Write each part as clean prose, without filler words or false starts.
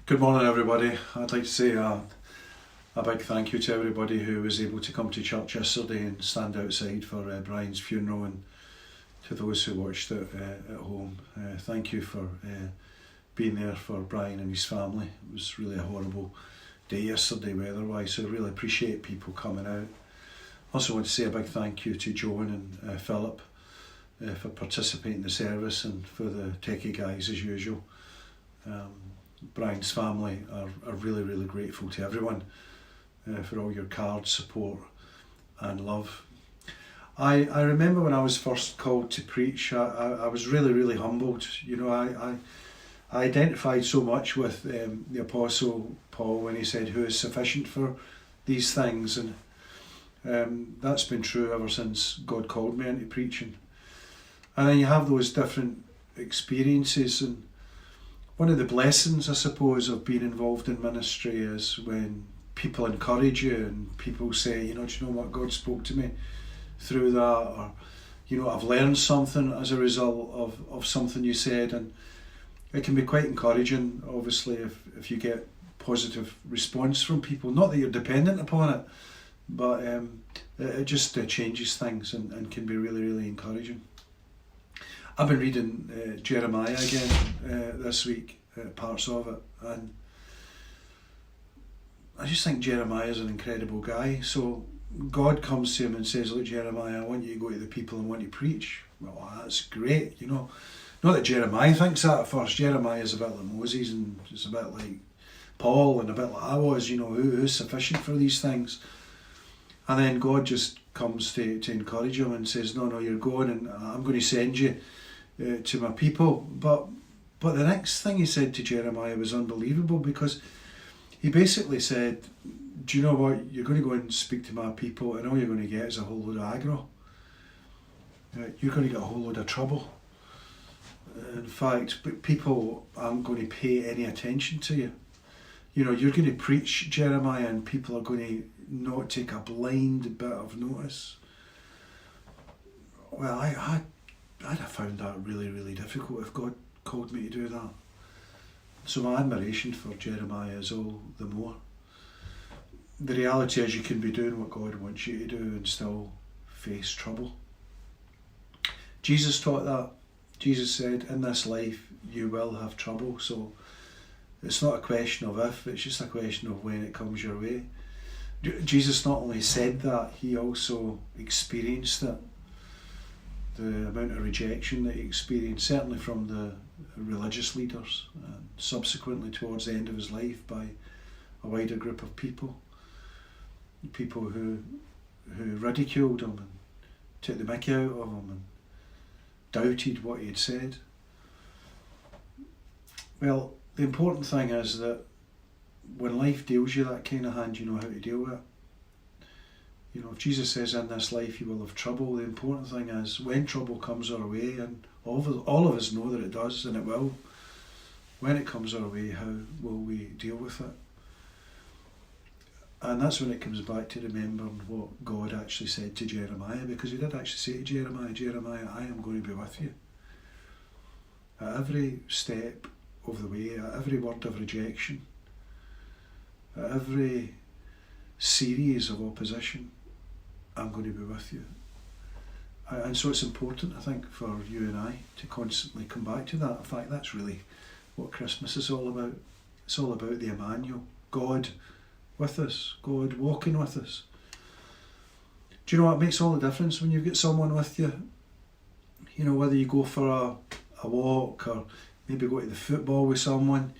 Good morning, everybody. I'd like to say a big thank you to everybody who was able to come to church yesterday and stand outside for Brian's funeral, and to those who watched it at home. Thank you for being there for Brian and his family. It was really a horrible day yesterday weather-wise, so I really appreciate people coming out. I also want to say a big thank you to Joan and Philip for participating in the service, and for the techie guys as usual. Brian's family are really, really grateful to everyone for all your cards, support and love. I remember when I was first called to preach, I was really, really humbled. You know, I identified so much with the Apostle Paul when he said, "Who is sufficient for these things?" And that's been true ever since God called me into preaching. And then you have those different experiences, and one of the blessings, I suppose, of being involved in ministry is when people encourage you and people say, do you know what, God spoke to me through that, or, I've learned something as a result of something you said. And it can be quite encouraging, obviously, if you get positive response from people. Not that you're dependent upon it, but it just changes things and can be really, really encouraging. I've been reading Jeremiah again this week, parts of it, and I just think Jeremiah is an incredible guy. So God comes to him and says, "Look, Jeremiah, I want you to go to the people and want to preach." Well, that's great, Not that Jeremiah thinks that at first. Jeremiah is a bit like Moses, and it's a bit like Paul, and a bit like I was, who's sufficient for these things. And then God just comes to encourage him and says, no, you're going, and I'm going to send you to my people. But the next thing he said to Jeremiah was unbelievable, because he basically said, "Do you know what? You're going to go and speak to my people, and all you're going to get is a whole load of aggro. You're going to get a whole load of trouble. In fact, people aren't going to pay any attention to you. You're going to preach, Jeremiah, and people are going to not take a blind bit of notice." Well, I'd have found that really, really difficult if God called me to do that. So my admiration for Jeremiah is all the more. The reality is you can be doing what God wants you to do and still face trouble. Jesus taught that. Jesus said, "In this life you will have trouble." So it's not a question of if, it's just a question of when it comes your way. Jesus not only said that, he also experienced it. The amount of rejection that he experienced, certainly from the religious leaders, and subsequently towards the end of his life by a wider group of people who ridiculed him and took the mickey out of him and doubted what he had said. Well, the important thing is that when life deals you that kind of hand, you know how to deal with it. If Jesus says, "In this life you will have trouble," the important thing is when trouble comes our way, and all of us know that it does, and it will, when it comes our way, how will we deal with it? And that's when it comes back to remembering what God actually said to Jeremiah, because he did actually say to Jeremiah, "Jeremiah, I am going to be with you. At every step of the way, at every word of rejection, at every series of opposition, I'm going to be with you." And so it's important, I think, for you and I to constantly come back to that. In fact, that's really what Christmas is all about. It's all about the Emmanuel, God with us, God walking with us. Do you know what makes all the difference when you've got someone with you? Whether you go for a walk, or maybe go to the football with someone,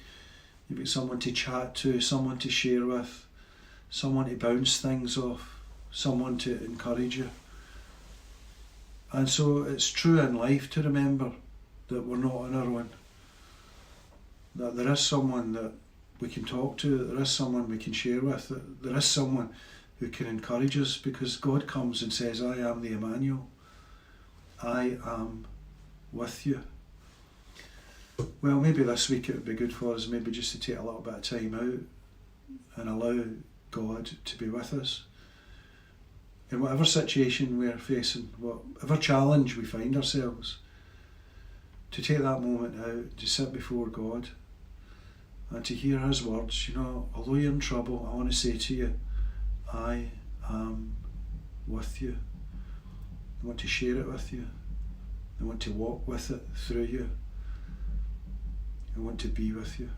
you've got someone to chat to, someone to share with, someone to bounce things off, someone to encourage you. And so it's true in life to remember that we're not on our own, that there is someone that we can talk to, that there is someone we can share with, that there is someone who can encourage us, because God comes and says, "I am the Emmanuel. I am with you." Well, maybe this week it would be good for us maybe just to take a little bit of time out and allow God to be with us in whatever situation we're facing, whatever challenge we find ourselves, to take that moment out to sit before God and to hear his words, you know, although you're in trouble, I want to say to you, I am with you. I want to share it with you. I want to walk with it through you. I want to be with you.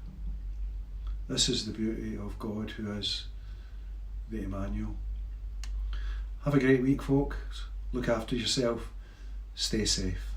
This is the beauty of God, who is the Emmanuel. Have a great week, folks. Look after yourself. Stay safe.